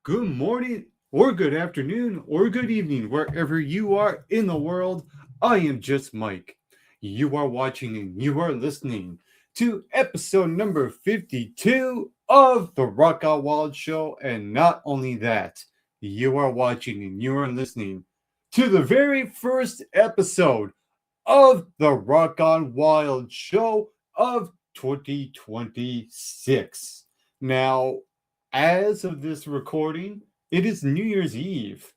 good morning, or good afternoon, or good evening, wherever you are in the world. I am just Mike. You are watching and you are listening to episode number 52 of the Rock Out Wild Show. And not only that, you are watching and you are listening to the very first episode of the Rock On Wild Show of 2026. Now, as of this recording, it is New Year's Eve.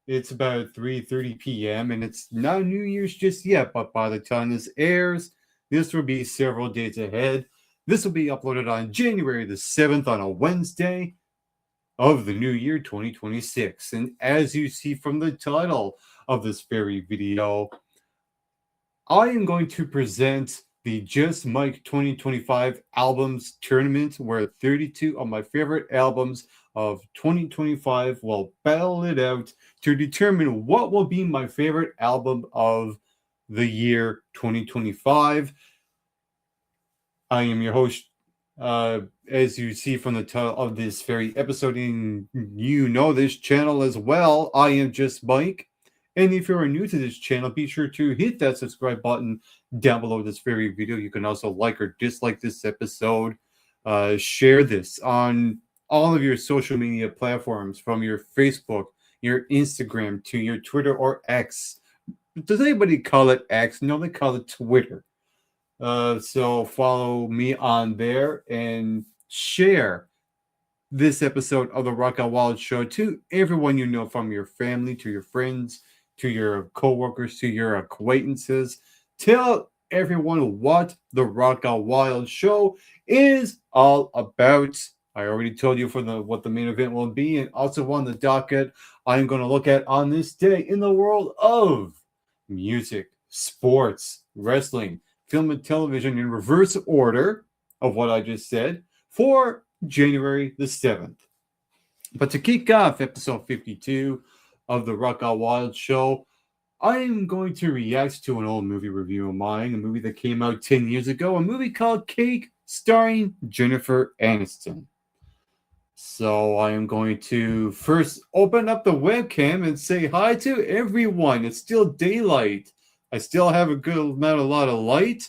It's about 3:30 p.m. and it's not New Year's just yet, but by the time this airs, this will be several days ahead. This will be uploaded on January the 7th on a Wednesday of the new year 2026. And as you see from the title of this very video, I am going to present the Just Mike 2025 albums tournament, where 32 of my favorite albums of 2025 will battle it out to determine what will be my favorite album of the year 2025. I am your host, as you see from the title of this very episode, and you know this channel as well. I am Just Mike. And if you're new to this channel, be sure to hit that subscribe button down below this very video. You can also like or dislike this episode. Share this on all of your social media platforms, from your Facebook, your Instagram, to your Twitter or X. Does anybody call it X? No, they call it Twitter. So follow me on there and share this episode of the Rock Out Wild Show to everyone you know, from your family to your friends, to your coworkers, to your acquaintances. Tell everyone what the Rock Out Wild Show is all about. I already told you what the main event will be, and also on the docket I'm going to look at on this day in the world of music, sports, wrestling, film, and television, in reverse order of what I just said, for January the 7th. But to kick off episode 52 of the Rock Out Wild Show, I am going to react to an old movie review of mine, a movie that came out 10 years ago, a movie called Cake, starring Jennifer Aniston. So I am going to first open up the webcam and say hi to everyone. It's still daylight. I still have a lot of light.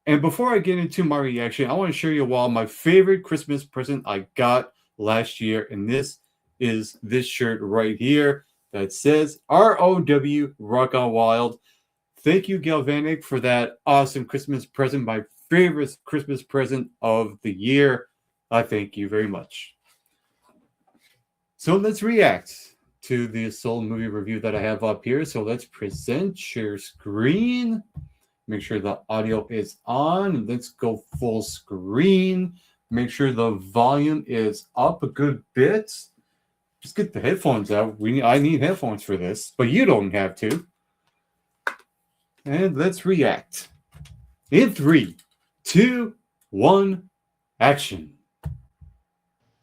And before I get into my reaction, I want to show you all my favorite Christmas present I got last year. And this is this shirt right here that says ROW Rock On Wild. Thank you, Galvanic, for that awesome Christmas present. My favorite Christmas present of the year. I thank you very much. So let's react to this old movie review that I have up here. So let's present, share screen. Make sure the audio is on. Let's go full screen. Make sure the volume is up a good bit. Just get the headphones out. I need headphones for this, but you don't have to. And let's react. In 3, 2, 1, action.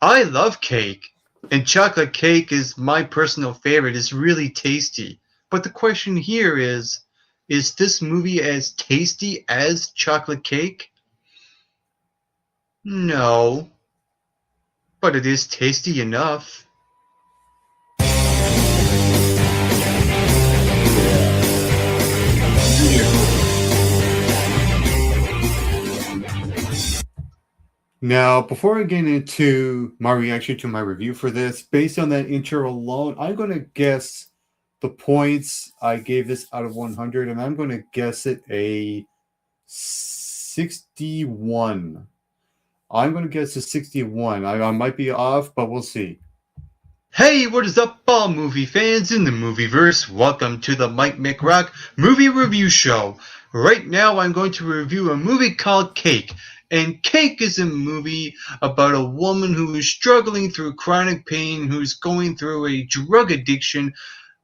I love cake, and chocolate cake is my personal favorite. It's really tasty. But the question here is this movie as tasty as chocolate cake? No, but it is tasty enough. Now, before I get into my reaction to my review for this, based on that intro alone, I'm going to guess the points I gave this out of 100, and I'm going to guess it a 61. I'm going to guess a 61. I might be off, but we'll see. Hey, what is up, all movie fans in the movieverse? Welcome to the Mike McRock Movie Review Show. Right now, I'm going to review a movie called Cake. And Cake is a movie about a woman who is struggling through chronic pain, who's going through a drug addiction,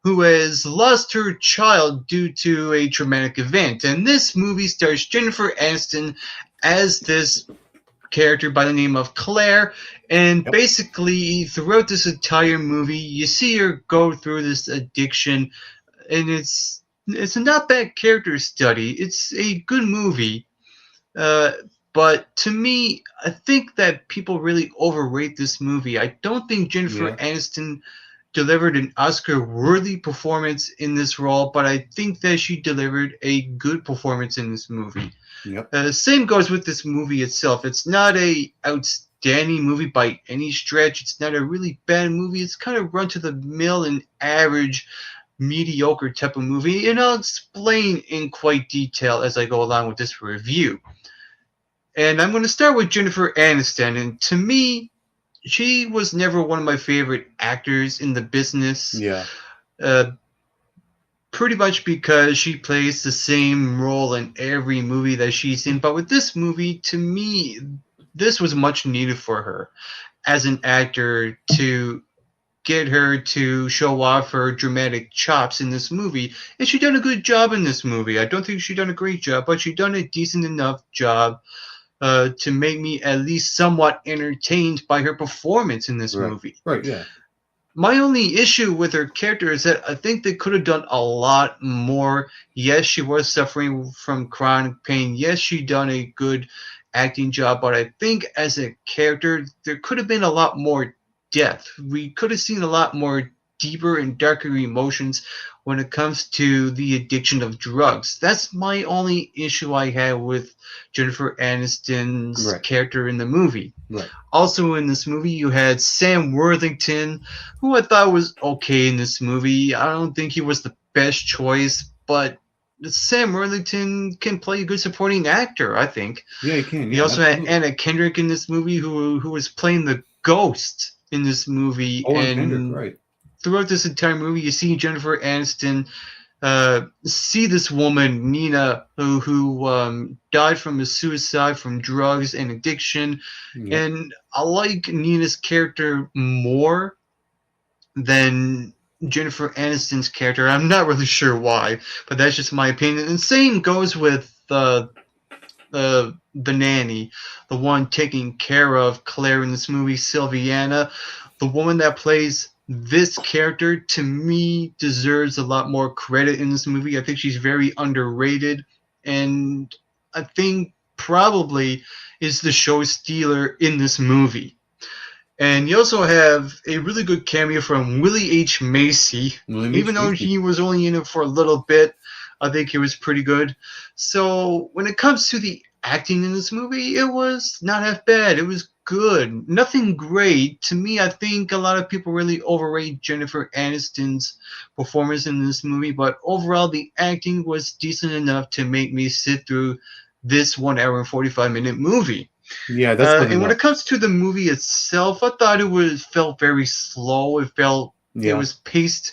who has lost her child due to a traumatic event. And this movie stars Jennifer Aniston as this character by the name of Claire. And basically, throughout this entire movie, you see her go through this addiction. And it's a not bad character study. It's a good movie. But to me, I think that people really overrate this movie. I don't think Jennifer Yeah. Aniston delivered an Oscar-worthy performance in this role, but I think that she delivered a good performance in this movie. Yep. Same goes with this movie itself. It's not a outstanding movie by any stretch. It's not a really bad movie. It's kind of run to the mill and average, mediocre type of movie, and I'll explain in quite detail as I go along with this review. And I'm going to start with Jennifer Aniston, and to me, she was never one of my favorite actors in the business. Yeah. Uh, Pretty much because she plays the same role in every movie that she's in. But with this movie, to me, this was much needed for her as an actor to get her to show off her dramatic chops in this movie. And she done a good job in this movie. I don't think she done a great job, but she done a decent enough job to make me at least somewhat entertained by her performance in this Right. movie. Right. Yeah. My only issue with her character is that I think they could have done a lot more. Yes, she was suffering from chronic pain. Yes, she done a good acting job, but I think as a character, there could have been a lot more depth. We could have seen a lot more deeper and darker emotions when it comes to the addiction of drugs. That's my only issue I had with Jennifer Aniston's Right. character in the movie. Right. Also in this movie, you had Sam Worthington, who I thought was okay in this movie. I don't think he was the best choice, but Sam Worthington can play a good supporting actor, I think. Yeah, you can. We Yeah, also absolutely. had Anna Kendrick in this movie, who was playing the ghost in this movie. Oh, and And Kendrick, right. throughout this entire movie, you see Jennifer Aniston see this woman Nina who died from a suicide from drugs and addiction, Yep. and I like Nina's character more than Jennifer Aniston's character. I'm not really sure why, but that's just my opinion. And same goes with the nanny, the one taking care of Claire in this movie, Sylviana. The woman that plays this character, to me, deserves a lot more credit in this movie. I think she's very underrated, and I think probably is the show stealer in this movie. And you also have a really good cameo from Willie H. Macy. Even though he was only in it for a little bit, I think he was pretty good. So when it comes to the acting in this movie, it was not half bad. It was good. Nothing great. To me, I think a lot of people really overrate Jennifer Aniston's performance in this movie, but overall the acting was decent enough to make me sit through this 1 hour and 45-minute movie. Yeah, that's good and when enough. it comes to the movie itself, I thought it felt very slow. It was paced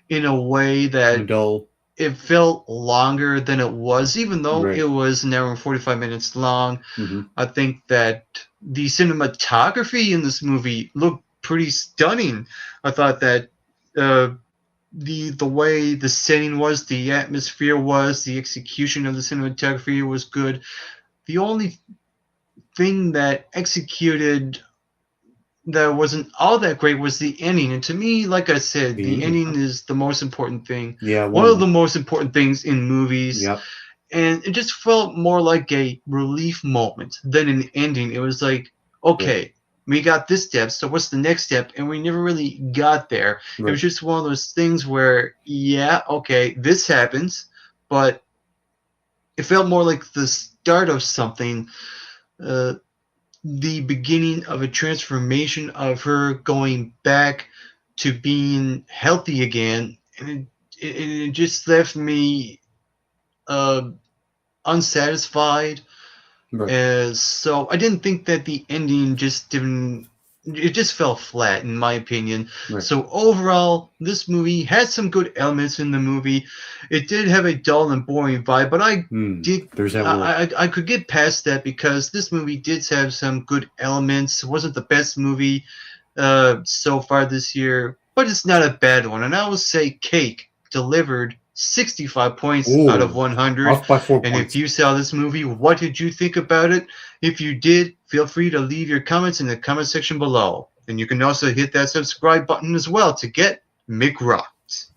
in a way that dull. it felt longer than it was, even though Right. it was an hour and 45 minutes long. Mm-hmm. I think that the cinematography in this movie looked pretty stunning. I thought that the way the setting was, the atmosphere was, the execution of the cinematography was good. The only thing that executed that wasn't all that great was the ending. And to me, like I said, the ending is the most important thing. Yeah, one of the most important things in movies. Yep. And it just felt more like a relief moment than an ending. It was like, okay, we got this step, so what's the next step? And we never really got there. Right. It was just one of those things where, yeah, okay, this happens, but it felt more like the start of something, the beginning of a transformation of her going back to being healthy again. And it just left me unsatisfied. Right. So I didn't think that the ending it just fell flat in my opinion. Right. So overall, this movie had some good elements in the movie. It did have a dull and boring vibe, but I could get past that because this movie did have some good elements. It wasn't the best movie so far this year, but it's not a bad one. And I will say Cake delivered 65 points out of 100. Off by 4 and points. If you saw this movie, what did you think about it? If you did, feel free to leave your comments in the comment section below. And you can also hit that subscribe button as well to get McRocked.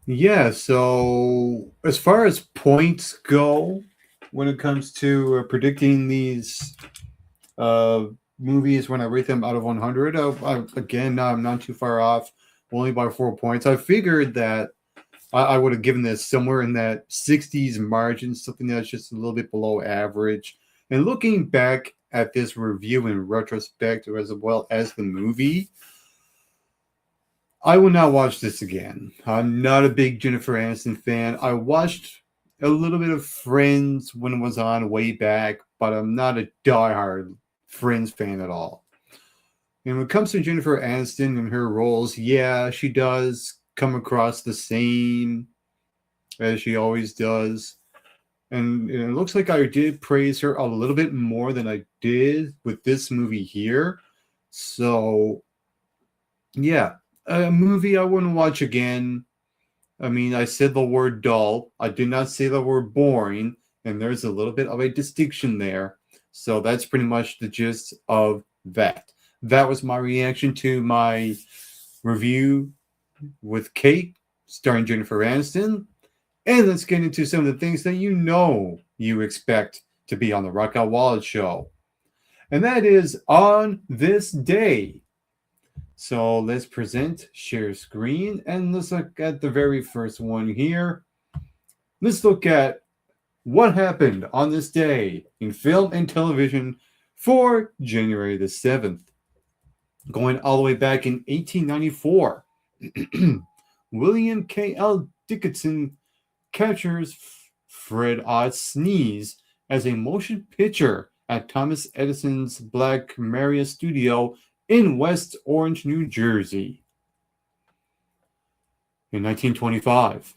Yeah, so as far as points go, when it comes to predicting these uh, movies, when I rate them out of 100, again, I'm not too far off, only by 4 points. I figured that I would have given this somewhere in that 60s margin, something that's just a little bit below average. And looking back at this review in retrospect, as well as the movie, I will not watch this again. I'm not a big Jennifer Aniston fan. I watched a little bit of Friends when it was on way back, but I'm not a diehard Friends fan at all. And when it comes to Jennifer Aniston and her roles, yeah, she does come across the same as she always does. And it looks like I did praise her a little bit more than I did with this movie here. So, yeah, a movie I wouldn't watch again. I mean, I said the word dull. I did not say the word boring, and there's a little bit of a distinction there. So that's pretty much the gist of that. That was my reaction to my review with Kate, starring Jennifer Aniston. And let's get into some of the things that you know you expect to be on the Rock Out Wallet show. And that is on this day. So let's present, share screen, and let's look at the very first one here. Let's look at what happened on this day in film and television for January the 7th. Going all the way back in 1894, William K.L. Dickinson captures Fred Ott's sneeze as a motion picture at Thomas Edison's Black Maria studio in West Orange, New Jersey. In 1925,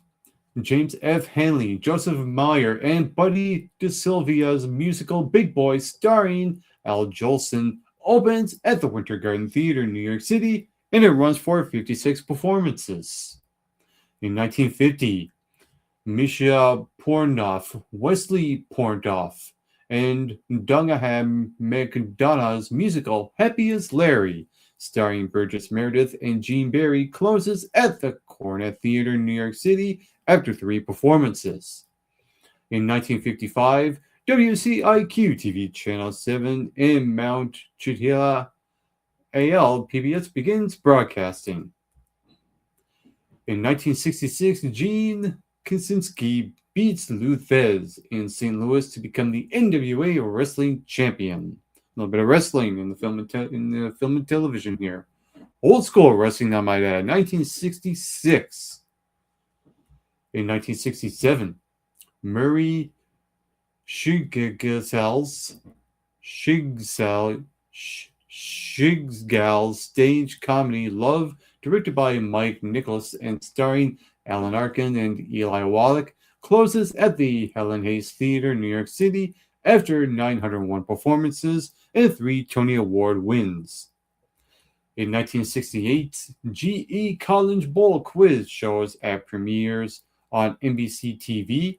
James F. Hanley, Joseph Meyer, and Buddy DeSylvia's musical Big Boy starring Al Jolson opens at the Winter Garden Theater in New York City, and it runs for 56 performances. In 1950, Misha Pornoff, Wesley Pornoff, and Dunham McDonough's musical Happy as Larry, starring Burgess Meredith and Gene Barry, closes at the Cornet Theater in New York City after 3 performances. In 1955, WCIQ TV Channel 7 in Mount Chutiala, AL PBS begins broadcasting. In 1966, Gene Kaczynski beats Lou Thez in St. Louis to become the NWA Wrestling Champion. A little bit of wrestling in the film and television here. Old school wrestling, I might add. 1966. In 1967, Murray Shigsgal's stage comedy Love, directed by Mike Nicholas and starring Alan Arkin and Eli Wallach, closes at the Helen Hayes Theater in New York City after 901 performances and 3 Tony Award wins. In 1968, GE College Bowl quiz shows at premieres on NBC TV.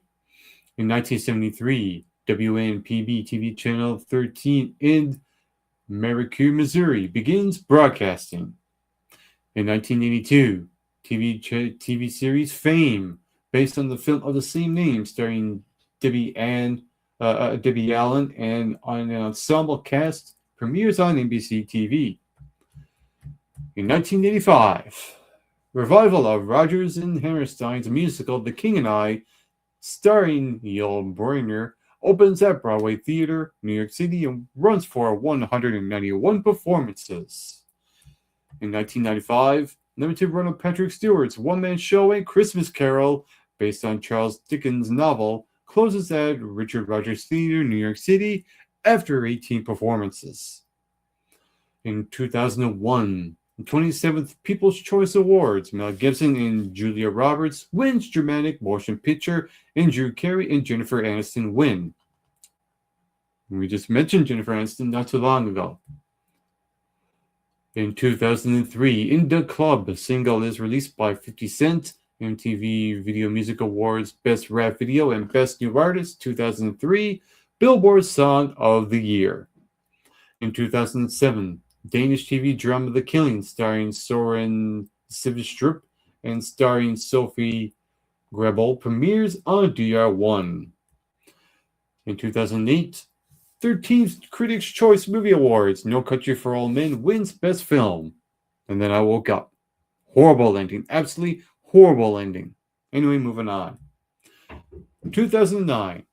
In 1973, WNPB TV Channel 13 in Merrick, Missouri begins broadcasting. In 1982, TV series Fame, based on the film of the same name, starring Debbie Allen, and on an ensemble cast, premieres on NBC TV. In 1985, revival of Rodgers and Hammerstein's musical The King and I, starring Yul Brynner, opens at Broadway Theater, New York City, and runs for 191 performances. In 1995, limited run of Patrick Stewart's one-man show A Christmas Carol, based on Charles Dickens' novel, closes at Richard Rodgers Theater, New York City, after 18 performances. In 2001, the 27th People's Choice Awards, Mel Gibson and Julia Roberts wins Dramatic Motion Picture, and Drew Carey and Jennifer Aniston win. We just mentioned Jennifer Aniston not too long ago. In 2003, In the Club, a single is released by 50 Cent, MTV Video Music Awards Best Rap Video and Best New Artist 2003, Billboard Song of the Year. In 2007, Danish TV drama The Killing, starring Soren Svendstrup and starring Sophie Rebel premieres on DR1. In 2008, 13th Critics' Choice Movie Awards, No Country for Old Men wins Best Film. And then I woke up. Horrible ending. Absolutely horrible ending. Anyway, moving on. 2009,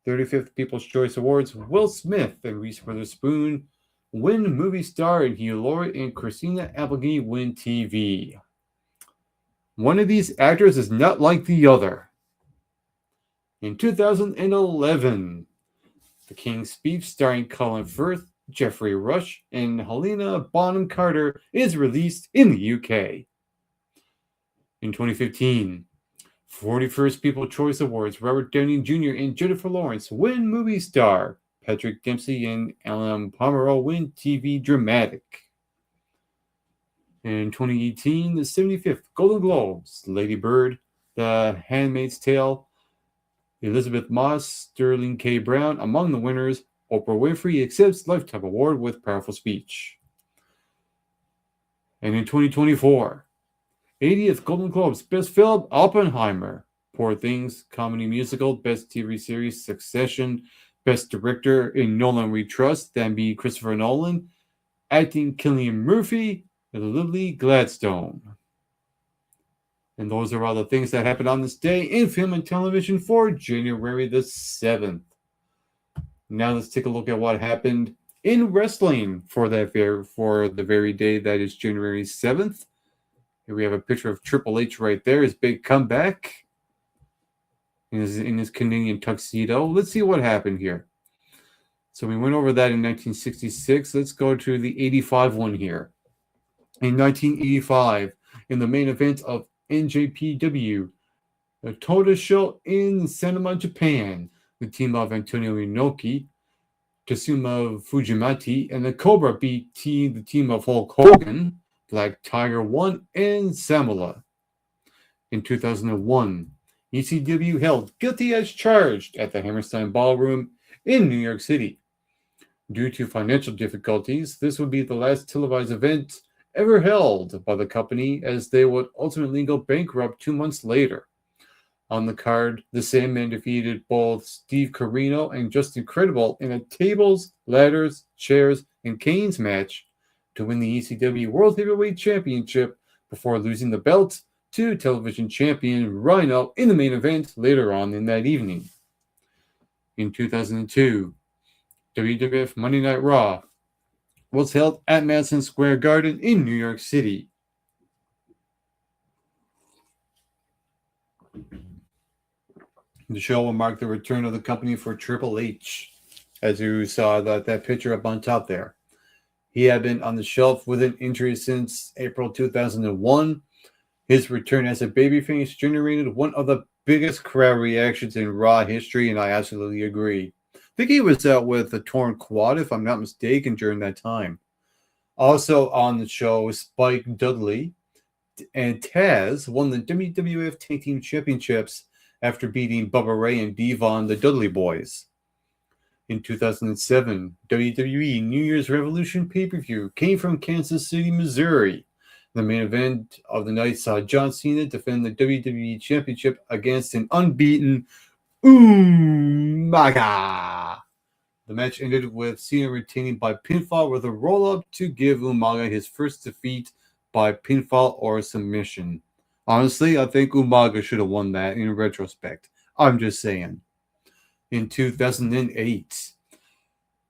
35th People's Choice Awards, Will Smith and Reese Witherspoon win Movie Star, and Hugh Laurie and Christina Applegate win TV. One of these actors is not like the other. In 2011, The King's Speech, starring Colin Firth, Geoffrey Rush, and Helena Bonham Carter, is released in the UK. In 2015, 41st People's Choice Awards, Robert Downey Jr. and Jennifer Lawrence win Movie Star. Patrick Dempsey and Alan Pomeroy win TV Dramatic. In 2018, the 75th Golden Globes, Lady Bird, The Handmaid's Tale, Elizabeth Moss, Sterling K. Brown among the winners. Oprah Winfrey accepts Lifetime Award with Powerful Speech. And in 2024, 80th Golden Globes, Best Film, Oppenheimer. Poor Things, Comedy Musical, Best TV Series, Succession, Best Director in Nolan We Trust, that be Christopher Nolan. Acting, Cillian Murphy, and Lily Gladstone. And those are all the things that happened on this day in film and television for January the 7th. Now let's take a look at what happened in wrestling for the very day that is January 7th. Here we have a picture of Triple H right there, his big comeback in his Canadian tuxedo. Let's see what happened here. So we went over that in 1966. Let's go to the 85 one here. In 1985, in the main event of NJPW, a Total Show in Sanama, Japan, the team of Antonio Inoki, Tatsuma Fujimati, and the Cobra beat the team of Hulk Hogan, Black Tiger 1, and Samala. In 2001, ECW held Guilty as Charged at the Hammerstein Ballroom in New York City. Due to financial difficulties, this would be the last televised event ever held by the company, as they would ultimately go bankrupt 2 months later. On the card, the Sandman defeated both Steve Corino and Justin Credible in a tables, ladders, chairs, and canes match to win the ECW World Heavyweight Championship before losing the belt to television champion Rhino in the main event later on in that evening. In 2002, WWF Monday Night Raw was held at Madison Square Garden in New York City. The show will mark the return of the company for Triple H, as you saw that picture up on top there. He had been on the shelf with an injury since April 2001. His return as a babyface generated one of the biggest crowd reactions in Raw history, and I absolutely agree. I think he was out with a torn quad, if I'm not mistaken, during that time. Also on the show, Spike Dudley and Taz won the WWF Tag Team Championships after beating Bubba Ray and Devon, the Dudley Boys. In 2007, WWE New Year's Revolution pay-per-view came from Kansas City, Missouri. The main event of the night saw John Cena defend the WWE Championship against an unbeaten Umaga. The match ended with Cena retaining by pinfall with a roll-up to give Umaga his first defeat by pinfall or submission. Honestly, I think Umaga should have won that in retrospect. I'm just saying. In 2008,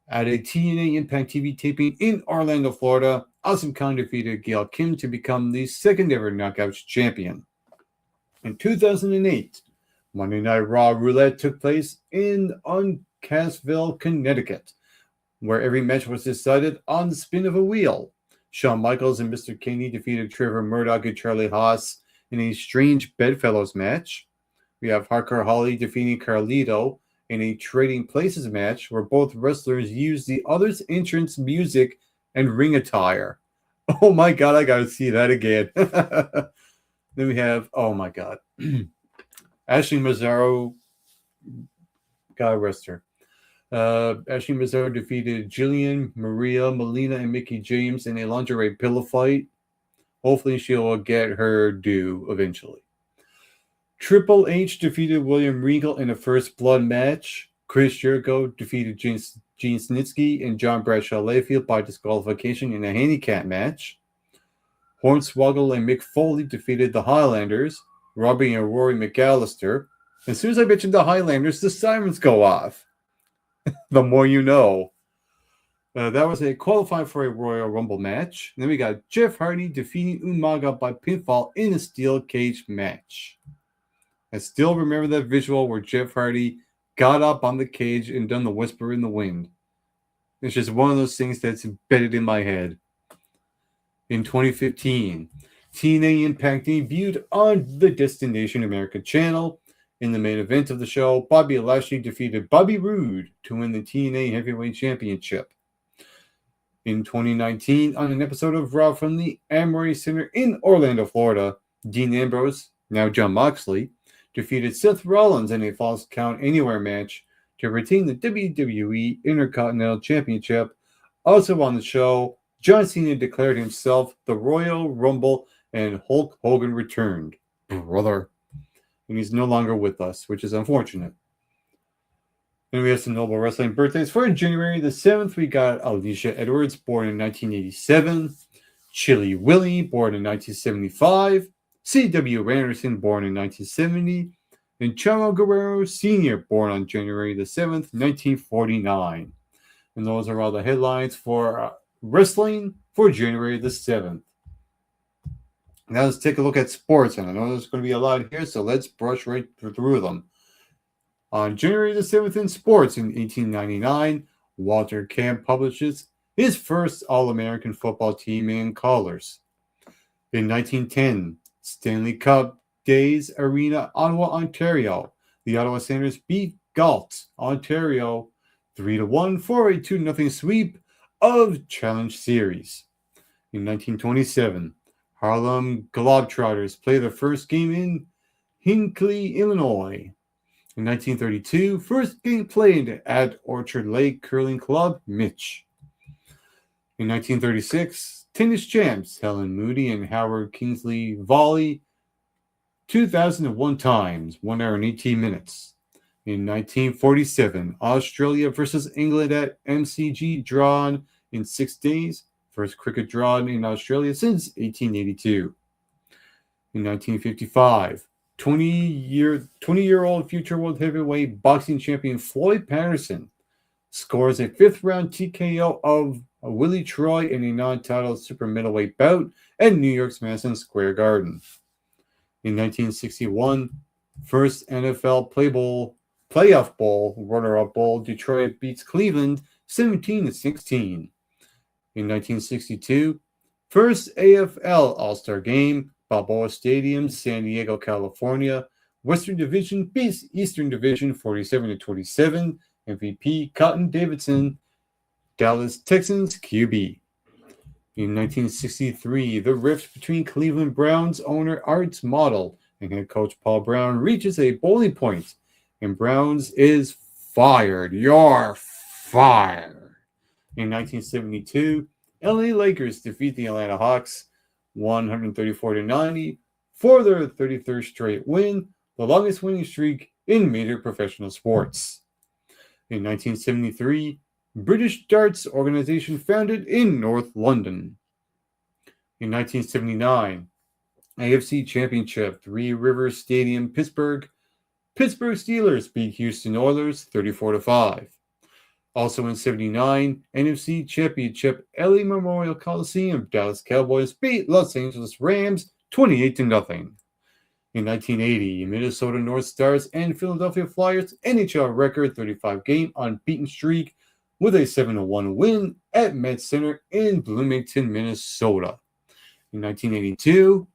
at a TNA Impact TV taping in Orlando, Florida, Awesome Kong defeated Gail Kim to become the second ever Knockouts champion. In 2008, Monday Night Raw Roulette took place in Uncasville, Connecticut, where every match was decided on the spin of a wheel. Shawn Michaels and Mr. Kennedy defeated Trevor Murdoch and Charlie Haas in a strange bedfellows match. We have Hardcore Holly defeating Carlito in a Trading Places match where both wrestlers used the other's entrance music and ring attire. Oh my god, I gotta see that again. Then we have, oh my god, Ashley Mazzaro, God rest her. Ashley Mazzaro defeated Jillian, Maria, Melina, and Mickey James in a lingerie pillow fight. Hopefully she'll get her due eventually. Triple H defeated William Regal in a First Blood match. Chris Jericho defeated Gene Snitsky and John Bradshaw Layfield by disqualification in a handicap match. Hornswoggle and Mick Foley defeated the Highlanders, Robbie and Rory McAllister. As soon as I mention the Highlanders, the sirens go off. The more you know. That was a qualifying for a Royal Rumble match. And then we got Jeff Hardy defeating Umaga by pinfall in a steel cage match. I still remember that visual where Jeff Hardy got up on the cage and done the whisper in the wind. It's just one of those things that's embedded in my head. In 2015, TNA Impact debuted on the Destination America channel. In the main event of the show, Bobby Lashley defeated Bobby Roode to win the TNA Heavyweight Championship. In 2019, on an episode of Raw from the Amway Center in Orlando, Florida, Dean Ambrose, now Jon Moxley, defeated Seth Rollins in a Falls Count Anywhere match to retain the WWE Intercontinental Championship. Also on the show, John Cena declared himself the Royal Rumble and Hulk Hogan returned. Brother. And he's no longer with us, which is unfortunate. And we have some notable wrestling birthdays. For January the 7th, we got Alicia Edwards, born in 1987. Chili Willy, born in 1975. C.W. Anderson, born in 1970. And Chavo Guerrero Sr., born on January the 7th, 1949. And those are all the headlines for wrestling for January the 7th. Now let's take a look at sports. And I know there's going to be a lot here, so let's brush right through them. On January the 7th in sports in 1899, Walter Camp publishes his first All-American football team in colors. In 1910, Stanley Cup Days Arena, Ottawa, Ontario. The Ottawa Senators beat Galt, Ontario, 3-1 for a 2-0 sweep of Challenge Series. In 1927, Harlem Globetrotters play their first game in Hinckley, Illinois. In 1932, first game played at Orchard Lake Curling Club, Mitch. In 1936, tennis champs Helen Moody and Howard Kingsley volley 2,001 times, 1 hour and 18 minutes. In 1947, Australia versus England at MCG drawn in 6 days, first cricket drawn in Australia since 1882. In 1955, 20-year-old future world heavyweight boxing champion Floyd Patterson scores a 5th-round TKO of Willie Troy in a non-title super middleweight bout at New York's Madison Square Garden. In 1961, first NFL playoff bowl, runner-up bowl, Detroit beats Cleveland 17-16. In 1962, first AFL All-Star Game, Balboa Stadium, San Diego, California. Western Division beats Eastern Division 47-27. MVP Cotton Davidson, Dallas Texans QB. In 1963, the rift between Cleveland Browns owner Arts Model and head coach Paul Brown reaches a boiling point, and Browns is fired. You're fired. In 1972, LA Lakers defeat the Atlanta Hawks 134-90 for their 33rd straight win, the longest winning streak in major professional sports. In 1973, British darts organization founded in North London. In 1979, AFC Championship, Three Rivers Stadium, Pittsburgh. Pittsburgh Steelers beat Houston Oilers 34-5. Also in 79, NFC Championship, LA Memorial Coliseum, Dallas Cowboys beat Los Angeles Rams 28-0. In 1980, Minnesota North Stars and Philadelphia Flyers NHL record 35-game unbeaten streak with a 7-1 win at Met Center in Bloomington, Minnesota. In 1982,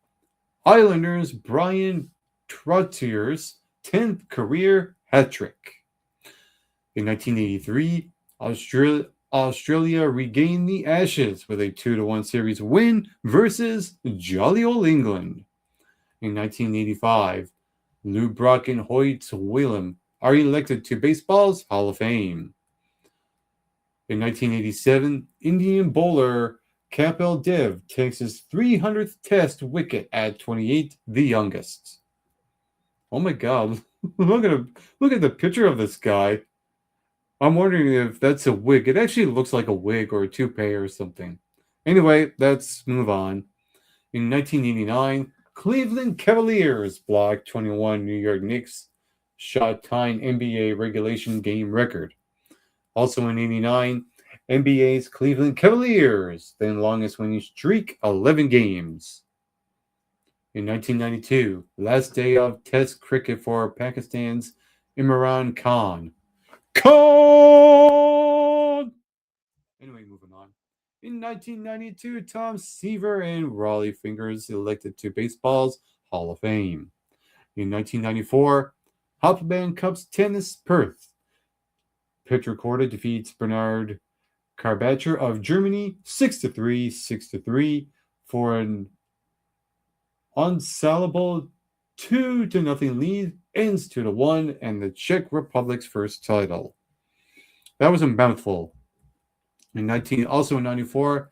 Islanders Brian Trottier's 10th career hat trick. In 1983, Australia regained the Ashes with a 2-1 series win versus jolly old England. In 1985, Lou Brock and Hoyt Willem are elected to baseball's Hall of Fame. In 1987, Indian bowler Kapil Dev takes his 300th Test wicket at 28, the youngest. Oh my God! Look at the picture of this guy. I'm wondering if that's a wig. It actually looks like a wig or a toupee or something. Anyway, let's move on. In 1989, Cleveland Cavaliers blocked 21 New York Knicks shot tying NBA regulation game record. Also in 89, NBA's Cleveland Cavaliers, then longest winning streak, 11 games. In 1992, last day of Test cricket for Pakistan's Imran Khan. Khan! Anyway, moving on. In 1992, Tom Seaver and Raleigh Fingers elected to baseball's Hall of Fame. In 1994, Hopman Cup's tennis Perth. Pitcher Korda defeats Bernard Karbacher of Germany 6-3, 6-3 for an unsalable 2-0 lead, ends 2-1, and the Czech Republic's first title. That was a mouthful. Also in 94,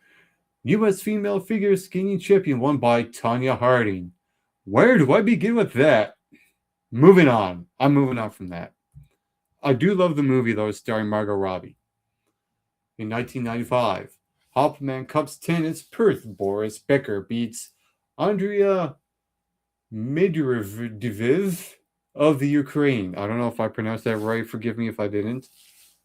U.S. female figure skating champion won by Tanya Harding. Where do I begin with that? Moving on. I'm moving on from that. I do love the movie, though, starring Margot Robbie. In 1995, Hopman Cup's tennis Perth Boris Becker beats Andrea Medvedev of the Ukraine. I don't know if I pronounced that right. Forgive me if I didn't.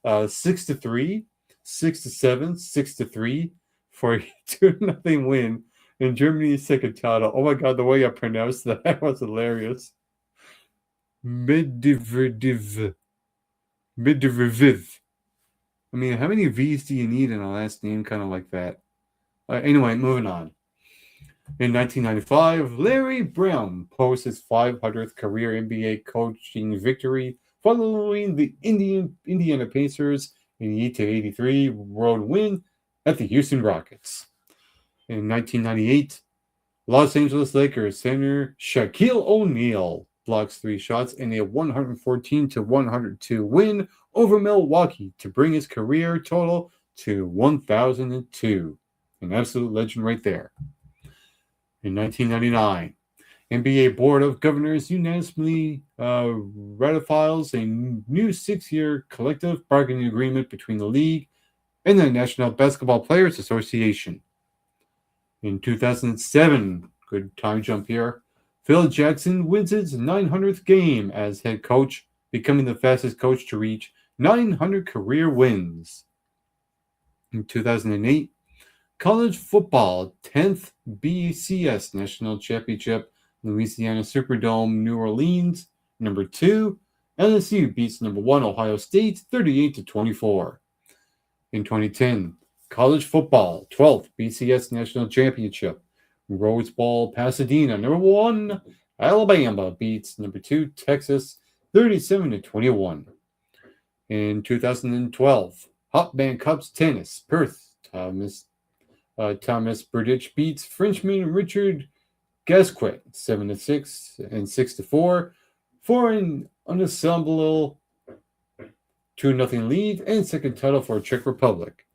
6-3, 6-7, 6-3 for a 2-0 win in Germany's second title. Oh my God, the way I pronounced that was hilarious. Medvedev. I mean, how many V's do you need in a last name kind of like that? Anyway, moving on. In 1995, Larry Brown posts his 500th career NBA coaching victory following the Indiana Pacers in the 83 road win at the Houston Rockets. In 1998, Los Angeles Lakers center Shaquille O'Neal blocks 3 shots in a 114-102 win over Milwaukee to bring his career total to 1,002. An absolute legend right there. In 1999, NBA Board of Governors unanimously ratifies a new 6-year collective bargaining agreement between the league and the National Basketball Players Association. In 2007, good time jump here, Phil Jackson wins his 900th game as head coach, becoming the fastest coach to reach 900 career wins. In 2008, college football 10th BCS National Championship, Louisiana Superdome, New Orleans, number 2. LSU beats number 1 Ohio State 38-24. In 2010, college football 12th BCS National Championship, Rose Bowl, Pasadena, number 1 Alabama beats number 2 Texas 37-21. In 2012, Hopman Cups tennis, Perth, Thomas Burditch beats Frenchman Richard Gasquet 7-6 and 6-4 for an unassemblable 2-0 lead and second title for Czech Republic.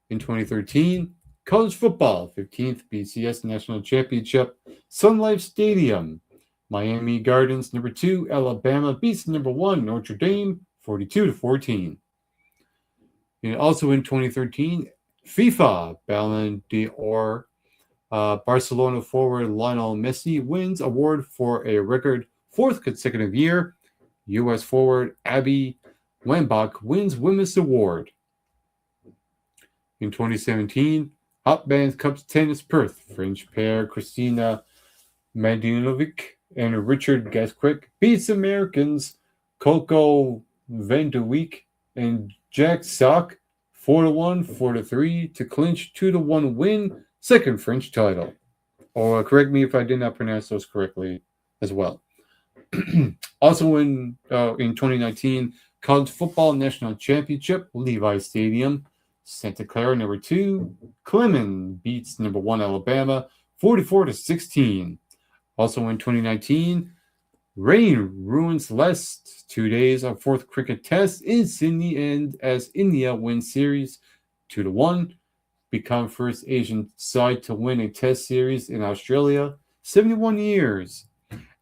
In 2013, college football 15th BCS National Championship, Sun Life Stadium, Miami Gardens number 2 Alabama beats number 1 Notre Dame 42-14. And also in 2013, FIFA Ballon d'Or, Barcelona forward Lionel Messi wins award for a record 4th consecutive year. U.S. forward Abby Wambach wins Women's Award. In 2017, Hopman Cups tennis Perth, French pair Christina Mladenovic and Richard Gasquet beats Americans Coco Vanderweek and Jack Sock 4-1, 4-3 to clinch 2-1 win, second French title. Or correct me if I did not pronounce those correctly as well. Also in 2019, College Football National Championship, Levi Stadium, Santa Clara number 2, Clemson beats number 1 Alabama 44-16. Also in 2019, rain ruins last 2 days of 4th cricket test in Sydney, and as India wins series 2-1, become first Asian side to win a test series in Australia 71 years.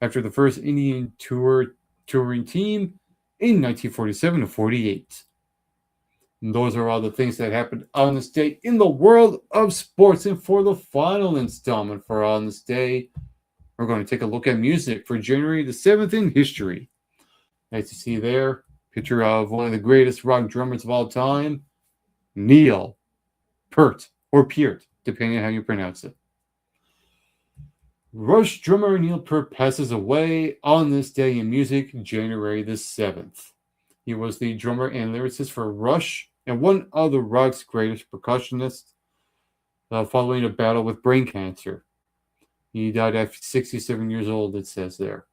after the first Indian touring team in 1947 to 48. And those are all the things that happened on this day in the world of sports. And for the final installment for On This Day, we're going to take a look at music for January the 7th in history. Nice to see there, picture of one of the greatest rock drummers of all time, Neil Peart, or Peart, depending on how you pronounce it. Rush drummer Neil Peart passes away on this day in music, January the 7th. He was the drummer and lyricist for Rush and one of the rock's greatest percussionists, following a battle with brain cancer. He died at 67 years old, it says there.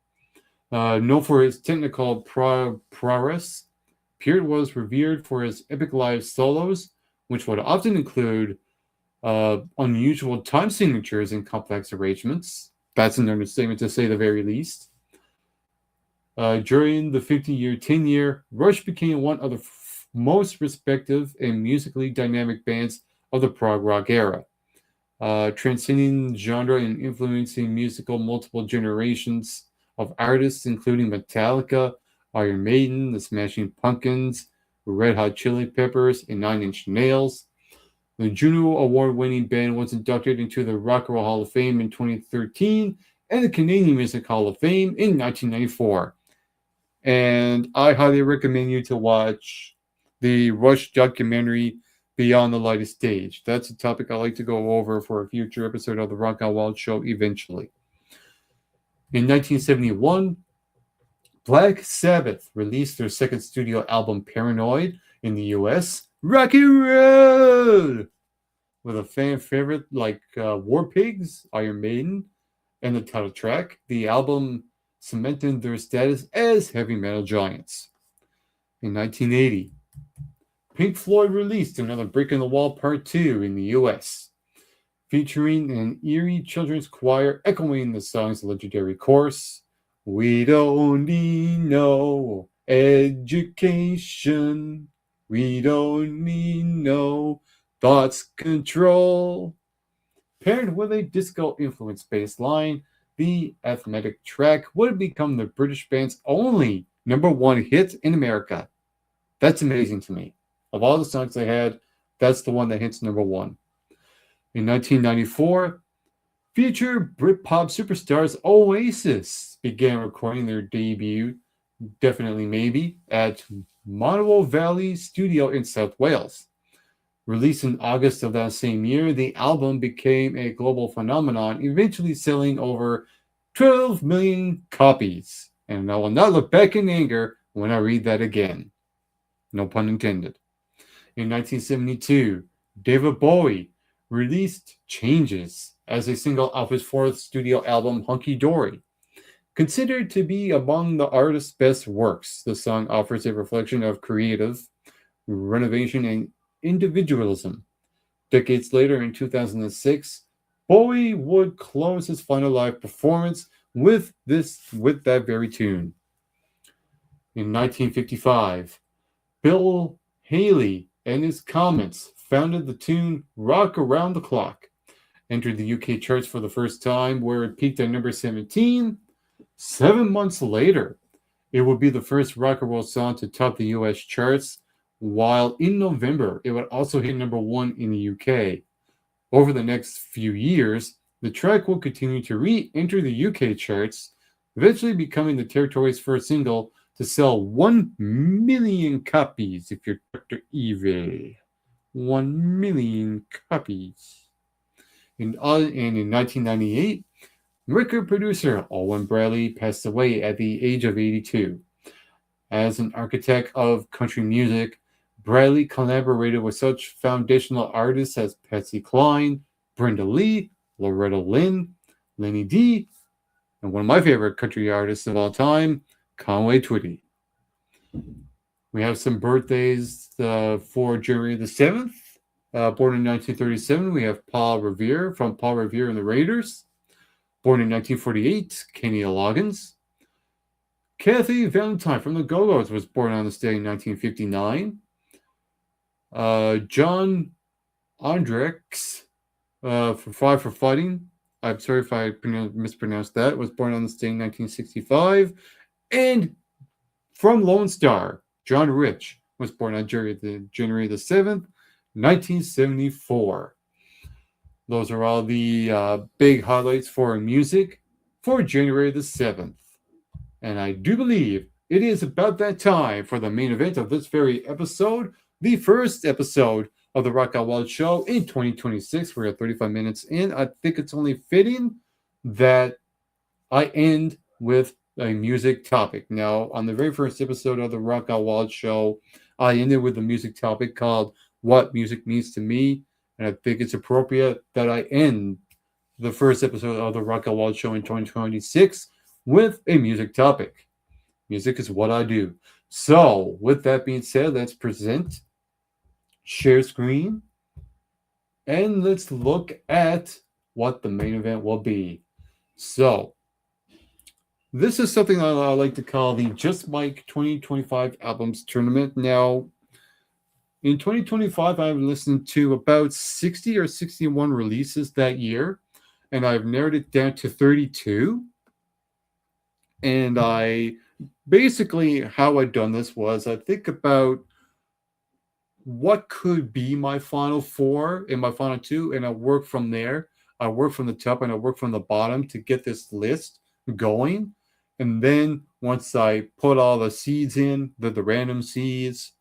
Known for his technical prowess, Peart was revered for his epic live solos, which would often include unusual time signatures and complex arrangements. That's an understatement to say the very least. During the 50-year tenure, Rush became one of the most respected and musically dynamic bands of the prog rock era, transcending genre and influencing multiple generations of artists, including Metallica, Iron Maiden, the Smashing Pumpkins, Red Hot Chili Peppers, and Nine Inch Nails. The Juno Award-winning band was inducted into the Rock and Roll Hall of Fame in 2013 and the Canadian Music Hall of Fame in 1994. And I highly recommend you to watch the Rush documentary Beyond the Lighted Stage. That's a topic I'd like to go over for a future episode of the Rock and Wild Show eventually. In 1971, Black Sabbath released their second studio album, Paranoid, in the US. Rocky Road! With a fan favorite like War Pigs, Iron Maiden, and the title track, the album cemented their status as heavy metal giants. In 1980, Pink Floyd released another Brick in the Wall Part 2 in the US, featuring an eerie children's choir echoing the song's legendary chorus, "We don't need no education. We don't need no thoughts control." Paired with a disco-influenced bass line, the athletic track would become the British band's only #1 hit in America. That's amazing to me. Of all the songs they had, that's the one that hits #1. In 1994, future Britpop superstars Oasis began recording their debut, Definitely Maybe, at Monroe Valley Studio in South Wales. Released in August of that same year, the album became a global phenomenon, eventually selling over 12 million copies. And I will not look back in anger when I read that again. No pun intended. In 1972, David Bowie released Changes as a single off his fourth studio album, Hunky Dory. Considered to be among the artist's best works, the song offers a reflection of creative renovation and individualism. Decades later, in 2006, Bowie would close his final live performance with that very tune. In 1955, Bill Haley and his Comets founded the tune Rock Around the Clock, entered the UK charts for the first time, where it peaked at number 17. 7 months later, it would be the first rock and roll song to top the US charts, while in November, it would also hit #1 in the UK. Over the next few years, the track will continue to re-enter the UK charts, eventually becoming the territory's first single to sell 1 million copies, if you're Dr. Evil. 1 million copies. And in 1998, record producer Owen Bradley passed away at the age of 82. As an architect of country music, Bradley collaborated with such foundational artists as Patsy Cline, Brenda Lee, Loretta Lynn, Lenny D, and one of my favorite country artists of all time, Conway Twitty. We have some birthdays for January the 7th. Born in 1937, we have Paul Revere from Paul Revere and the Raiders. Born in 1948, Kenny Loggins. Kathy Valentine from the Go-Go's was born on this day in 1959. John Andrex for Five for Fighting I'm sorry if I mispronounced that. Was born on this day in 1965. And from Lone Star, John Rich was born on January the 7th, 1974. Those are all the big highlights for music for January the 7th. And I do believe it is about that time for the main event of this very episode, the first episode of the Rock Out Wild Show in 2026. We're at 35 minutes in. I think it's only fitting that I end with a music topic. Now, on the very first episode of the Rock Out Wild Show, I ended with a music topic called What Music Means to Me. And I think it's appropriate that I end the first episode of the Rock Out Wild Show in 2026 with a music topic. Music is what I do. So, with that being said, let's present, share screen, and let's look at what the main event will be. So, this is something I like to call the Just Mike 2025 Albums Tournament. Now, in 2025, I've listened to about 60 or 61 releases that year, and I've narrowed it down to 32. And I basically, how I've done this was I think about what could be my final four and my final two, and I work from there. I work from the top and I work from the bottom to get this list going. And then once I put all the seeds in, the random seeds,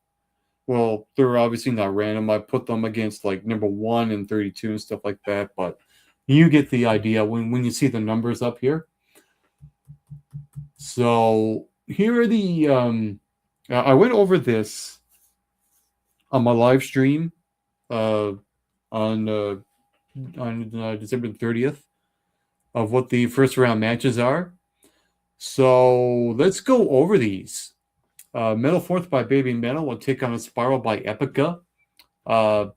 well, they're obviously not random. I put them against like number 1 and 32 and stuff like that. But you get the idea when you see the numbers up here. So here are the I went over this on my live stream on December 30th of what the first round matches are. So let's go over these. Metal Fourth by Baby Metal will take on a Spiral by Epica.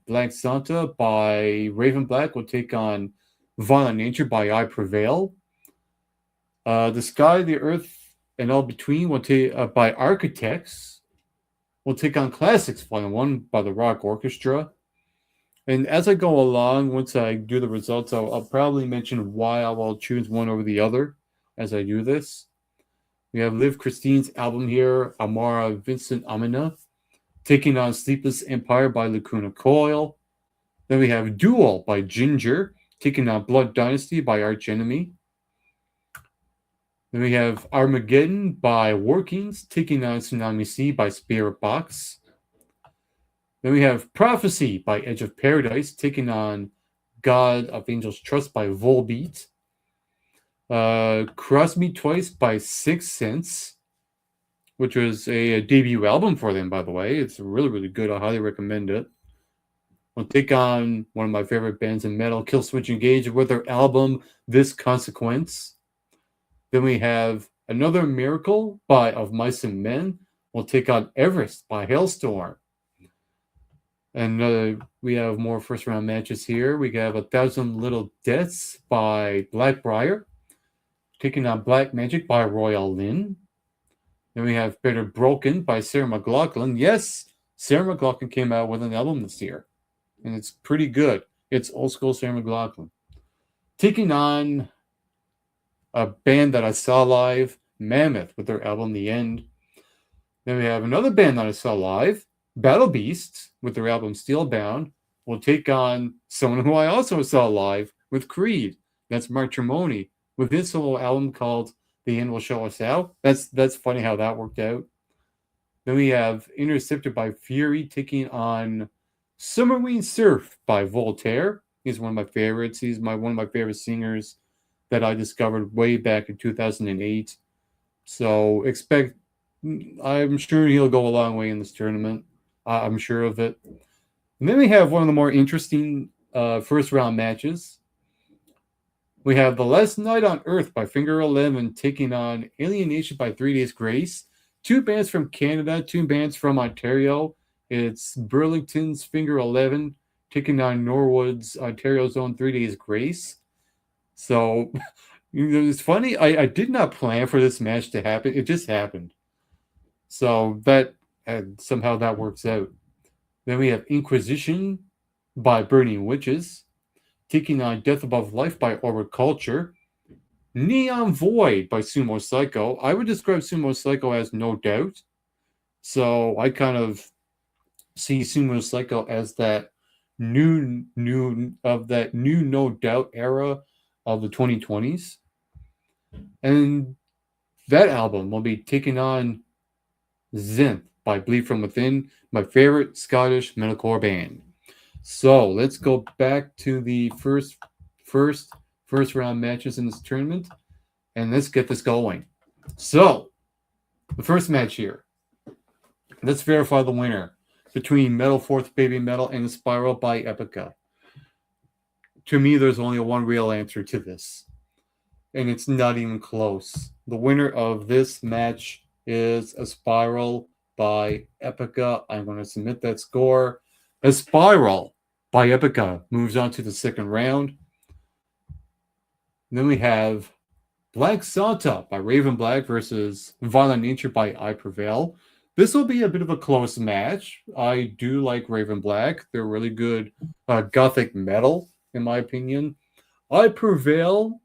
Black Santa by Raven Black will take on Violent Nature by I Prevail. The Sky, the Earth, and All Between will take by Architects will take on Classics Volume 1 by the Rock Orchestra. And as I go along, once I do the results, I'll probably mention why I will choose one over the other as I do this. We have Liv Christine's album here, Amara Vincent Amina, taking on Sleepless Empire by Lacuna Coil. Then we have Duel by Ginger, taking on Blood Dynasty by Arch Enemy. Then we have Armageddon by Workings, taking on Tsunami Sea by Spirit Box. Then we have Prophecy by Edge of Paradise, taking on God of Angels Trust by Volbeat. Cross Me Twice by Sixth Sense, which was a debut album for them, by the way. It's really, really good. I highly recommend it. We'll take on one of my favorite bands in metal, Killswitch Engage, with their album This Consequence. Then we have Another Miracle by Of Mice and Men. We'll take on Everest by Hailstorm. And we have more first round matches here. We have 1,000 Little Deaths by Blackbriar, taking on Black Magic by Royal Lynn. Then we have Better Broken by Sarah McLachlan. Yes, Sarah McLachlan came out with an album this year, and it's pretty good. It's old school Sarah McLachlan. Taking on a band that I saw live, Mammoth, with their album The End. Then we have another band that I saw live, Battle Beasts, with their album Steelbound. Will take on someone who I also saw live with Creed. That's Mark Tremonti, with his solo album called The End Will Show Us Out. That's funny how that worked out. Then we have Intercepted by Fury taking on Summerween Surf by Voltaire. He's one of my favorites. He's one of my favorite singers that I discovered way back in 2008. So I'm sure he'll go a long way in this tournament. I'm sure of it. And then we have one of the more interesting first round matches. We have The Last Night on Earth by Finger 11 taking on Alienation by 3 Days Grace. 2 bands from Canada, 2 bands from Ontario. It's Burlington's Finger 11 taking on Norwood's Ontario's own 3 Days Grace. So it's funny. I did not plan for this match to happen. It just happened. So somehow that works out. Then we have Inquisition by Burning Witches taking on Death Above Life by Orbit Culture. Neon Void by Sumo Psycho. I would describe Sumo Psycho as No Doubt. So I kind of see Sumo Psycho as that new No Doubt era of the 2020s. And that album will be taking on Zinth by Bleed From Within, my favorite Scottish metalcore band. So let's go back to the first round matches in this tournament, and let's get this going. So the first match here. Let's verify the winner between Metal Fourth Baby Metal and Spiral by Epica. To me, there's only one real answer to this, and it's not even close. The winner of this match is a Spiral by Epica. I'm going to submit that score. A Spiral by Epica moves on to the second round. And then we have Black Santa by Raven Black versus Violent Nature by I Prevail. This will be a bit of a close match. I do like Raven Black. They're really good gothic metal, in my opinion. I Prevail.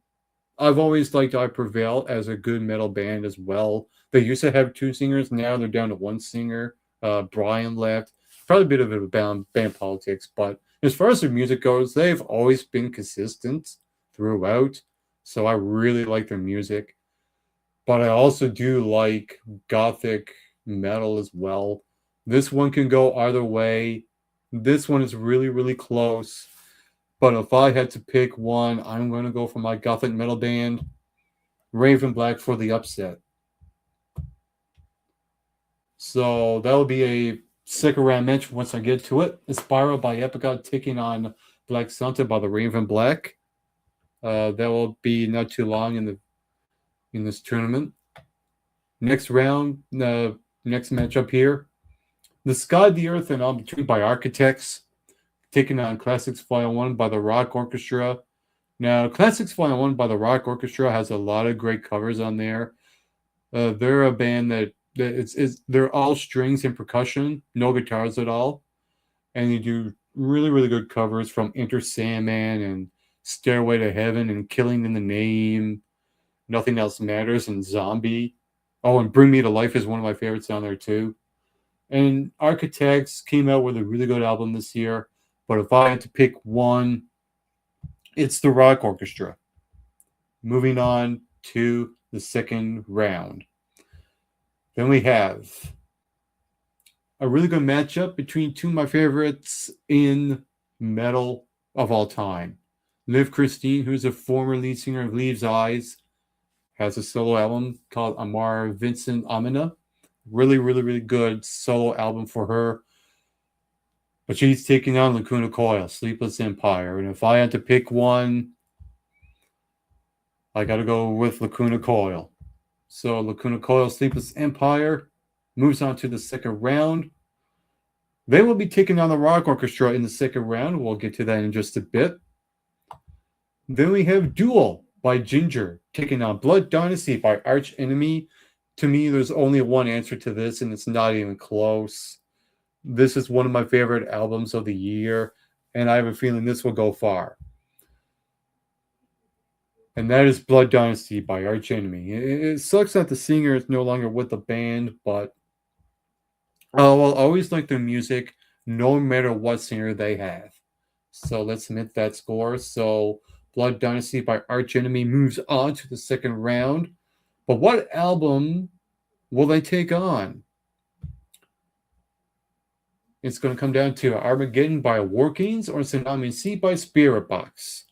I've always liked I Prevail as a good metal band as well. They used to have two singers. Now they're down to one singer. Brian left. Probably a bit of a band politics. But as far as their music goes, they've always been consistent throughout. So I really like their music. But I also do like gothic metal as well. This one can go either way. This one is really, really close. But if I had to pick one, I'm going to go for my gothic metal band, Raven Black, for the upset. So that will be a second round match once I get to it. Spiral by Epica taking on Black Santa by the Raven Black. That will be not too long in this tournament. Next round, next matchup here. The Sky, the Earth, and All Between by Architects, taking on Classics Volume 1 by the Rock Orchestra. Now, Classics Volume 1 by the Rock Orchestra has a lot of great covers on there. They're a band that they're all strings and percussion, no guitars at all. And they do really, really good covers from Enter Sandman and Stairway to Heaven and Killing in the Name, Nothing Else Matters, and Zombie. Oh, and Bring Me to Life is one of my favorites on there too. And Architects came out with a really good album this year. But if I had to pick one, it's the Rock Orchestra. Moving on to the second round. Then we have a really good matchup between two of my favorites in metal of all time. Liv Christine, who's a former lead singer of Leaves' Eyes, has a solo album called Amar Vincent Amina. Really, really, really good solo album for her. But she's taking on Lacuna Coil, Sleepless Empire. And if I had to pick one, I got to go with Lacuna Coil. So Lacuna Coil, Sleepless Empire moves on to the second round. They will be taking on the Rock Orchestra in the second round. We'll get to that in just a bit. Then we have Duel by Ginger, taking on Blood Dynasty by Arch Enemy. To me, there's only one answer to this, and it's not even close. This is one of my favorite albums of the year, and I have a feeling this will go far. And that is Blood Dynasty by Arch Enemy. It sucks that the singer is no longer with the band, but I'll always like their music no matter what singer they have. So let's submit that score. So Blood Dynasty by Arch Enemy moves on to the second round. But what album will they take on? It's going to come down to Armageddon by Workings or Tsunami Sea by Spirit Box.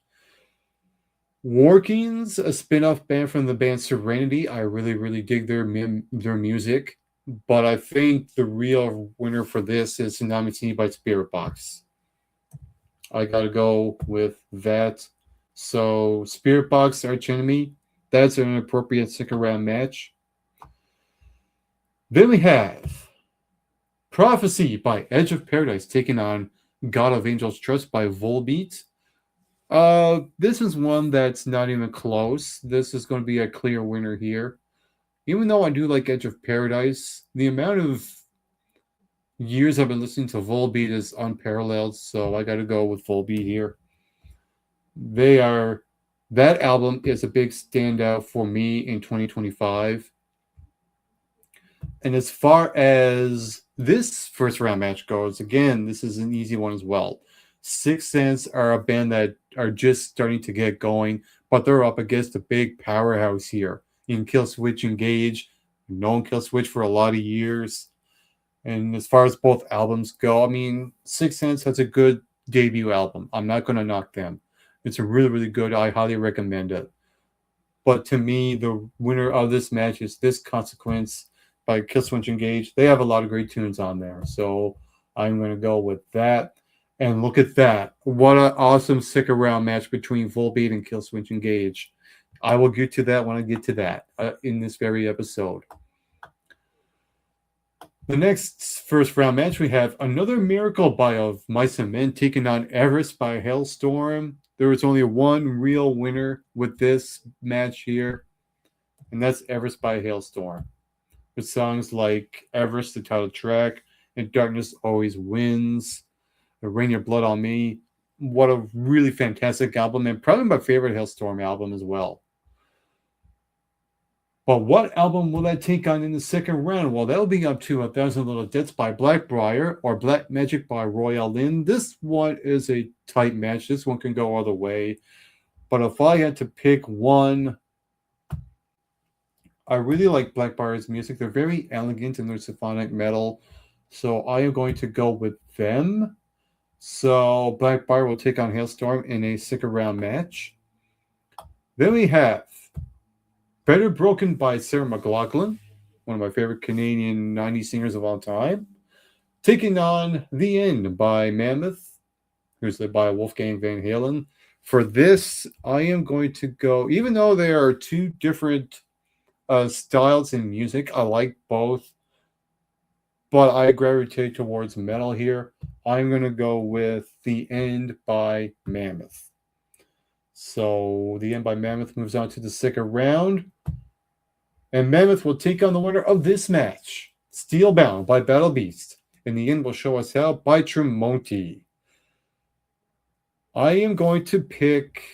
Workings, a spin-off band from the band Serenity. I really, really dig their music. But I think the real winner for this is Tsunami Sea by Spirit Box. I got to go with that. So Spirit Box, Arch Enemy. That's an appropriate second round match. Then we have Prophecy by Edge of Paradise taking on God of Angels Trust by Volbeat. This is one that's not even close. This is going to be a clear winner here. Even though I do like Edge of Paradise, the amount of years I've been listening to Volbeat is unparalleled, so I got to go with Volbeat here. That album is a big standout for me in 2025. And as far as this first round match goes, again, this is an easy one as well. Sixth Sense are a band that are just starting to get going, but they're up against a big powerhouse here in Killswitch Engage. Known Killswitch for a lot of years. And as far as both albums go, I mean, Sixth Sense has a good debut album. I'm not going to knock them. It's a really, really good. I highly recommend it. But to me, the winner of this match is This Consequence by Killswitch Engage. They have a lot of great tunes on there. So I'm going to go with that. And look at that. What an awesome stick around match between Volbeat and Killswitch Engage. I will get to that when I get to that in this very episode. The next first round match, we have another Miracle by of Mice and Men taking on Everest by Hailstorm. There was only one real winner with this match here, and that's Everest by Hailstorm. With songs like Everest, the title track, and Darkness Always Wins, Rain Your Blood on Me. What a really fantastic album, and probably my favorite Hailstorm album as well. But what album will that take on in the second round? Well, that'll be up to 1,000 Little Debts by Blackbriar or Black Magic by Royal Lynn. This one is a tight match. This one can go either way. But if I had to pick one, I really like Blackbriar's music. They're very elegant in their symphonic metal. So I am going to go with them. So Blackbriar will take on Hailstorm in a second round match. Then we have Better Broken by Sarah McLachlan, one of my favorite Canadian 90s singers of all time. Taking on The End by Mammoth, who's led by Wolfgang Van Halen. For this, I am going to go, even though there are two different styles in music, I like both, but I gravitate towards metal here. I'm going to go with The End by Mammoth. So The End by Mammoth moves on to the second round. And Mammoth will take on the winner of this match, Steelbound by Battle Beast. And The End will show us how by Tremonti. I am going to pick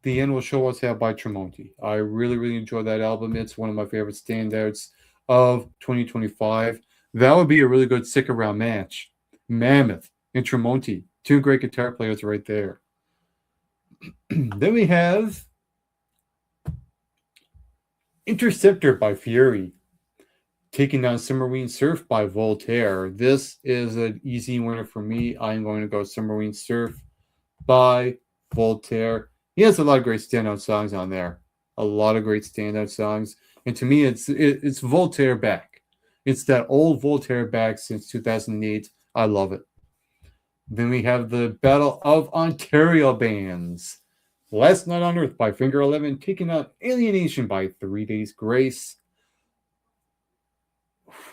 The End will show us how by Tremonti. I really, really enjoy that album. It's one of my favorite standouts of 2025. That would be a really good stick around match. Mammoth and Tremonti, two great guitar players right there. Then we have Interceptor by Fury, taking on Submarine Surf by Voltaire. This is an easy winner for me. I'm going to go Submarine Surf by Voltaire. He has a lot of great standout songs on there. A lot of great standout songs. And to me, it's Voltaire back. It's that old Voltaire back since 2008. I love it. Then we have the Battle of Ontario bands. Last Night on Earth by Finger 11, taking out Alienation by 3 Days Grace.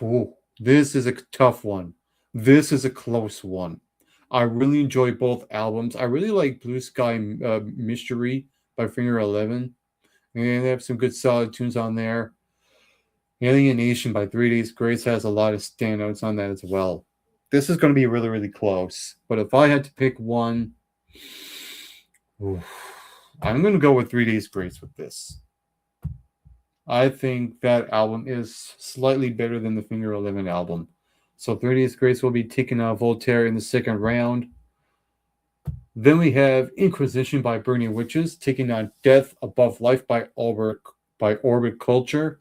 Ooh, this is a tough one. This is a close one. I really enjoy both albums. I really like Blue Sky Mystery by Finger 11. And they have some good solid tunes on there. Alienation by 3 Days Grace has a lot of standouts on that as well. This is going to be really, really close. But if I had to pick one, I'm going to go with 3 Days Grace with this. I think that album is slightly better than the Finger 11 album. So 3 Days Grace will be taking out Voltaire in the second round. Then we have Inquisition by Burning Witches, taking on Death Above Life by Orbit Culture.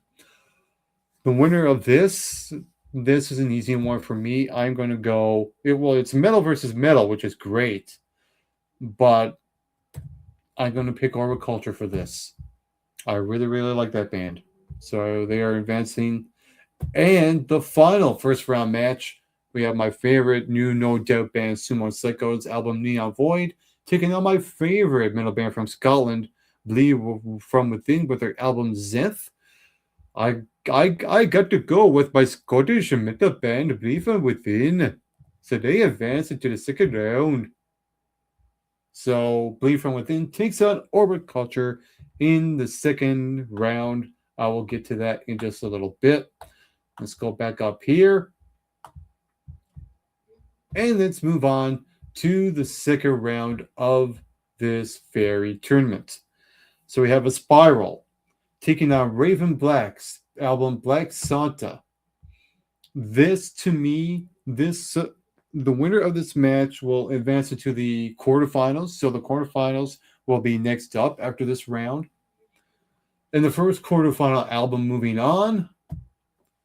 The winner of this is an easy one for me. I'm going to go, it's metal versus metal, which is great. But I'm going to pick Orbit Culture for this. I really, really like that band. So they are advancing. And the final first round match, we have my favorite new No Doubt band, Sumo Psycho's album Neon Void, taking on my favorite metal band from Scotland, Bleed From Within, with their album Zenth. I got to go with my Scottish metal band, Bleed From Within. So they advance into the second round. So Bleed From Within takes out Orbit Culture in the second round. I will get to that in just a little bit. Let's go back up here. And let's move on to the second round of this very tournament. So we have a Spiral taking on Raven Black's album Black Santa. This, to me, the winner of this match will advance into the quarterfinals. So the quarterfinals will be next up after this round. In the first quarterfinal album moving on,